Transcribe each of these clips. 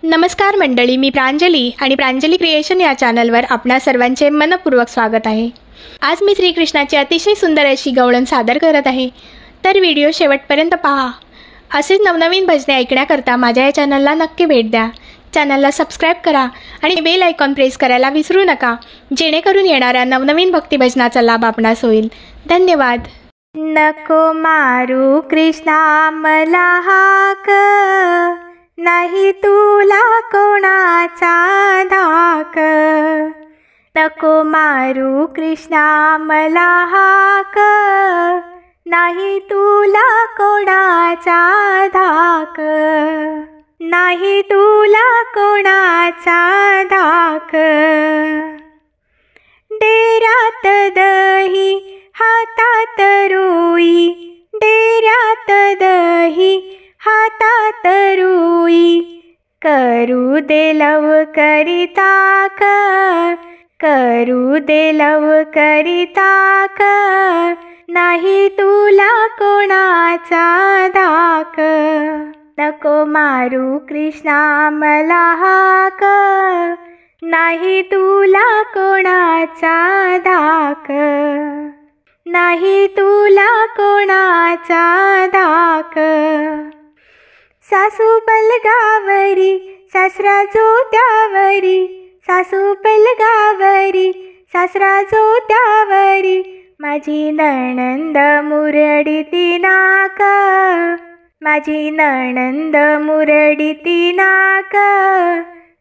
नमस्कार मंडळी, मी प्रांजली आणि प्रांजली क्रिएशन या चॅनलवर आपणा सर्वांचे मनपूर्वक स्वागत आहे। आज मी श्रीकृष्णाची अतिशय सुंदर अशी गवळण सादर करत आहे, तर व्हिडिओ शेवटपर्यंत पहा। असेच नवनवीन भजने ऐकण्याकरता माझ्या या चॅनलला नक्की भेट द्या। चॅनलला सबस्क्राइब करा आणि बेल आयकॉन प्रेस करायला विसरू नका, जेणेकरून येणाऱ्या नवनवीन भक्तिभजनाचा लाभ आपणास होईल। धन्यवाद। नको मारू कृष्णा मला हाक, नाही तुला कोणाचा धाक। नको मारू कृष्णा मला हाक, नाही तुला कोणाचा धाक। नाही तुला कोणाचा धाक। डेऱ्यात दही हातात रुई, डेऱ्यात दही हातात रुई। करू दे लवकरी ताक, करू दे लवकरी ताक। नाही तुला कोणाचा धाक। नको मारू कृष्णा मला हाक, नाही तुला कोणाचा धाक। नाही तुला कोणाचा धाक। सासू पलगावरी सासरा जोत्यावरी, सासू पलगावरी सासरा जोत्यावरी। माझी नणंद मुरडीती नाक, माझी नणंद मुरडीती नाक।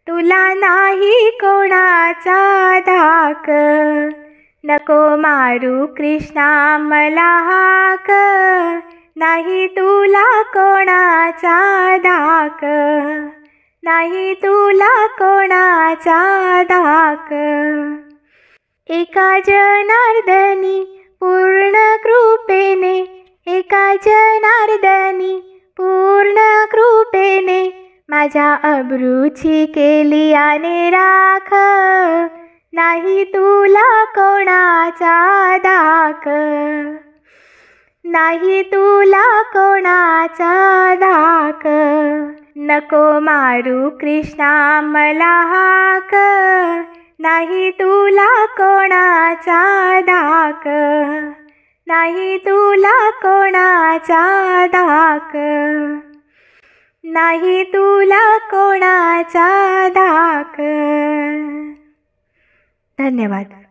तुला नाही कोणाचा धाक। नको मारू कृष्णा मला हाक, नाही तुला कोणाचा धाक। नाही तुला कोणाचा धाक। एका जनार्दनी पूर्ण कृपेने, एका जनार्दनी पूर्ण कृपेने। माझ्या अब्रूची केली आने राख, नाही तुला कोणाचा धाक। नाही तुला कोणाचा धाक। नको मारू कृष्णा मला हाक, नाही तुला कोणाचा धाक। नाही तुला कोणाचा धाक। नाही तुला कोणाचा धाक। धन्यवाद।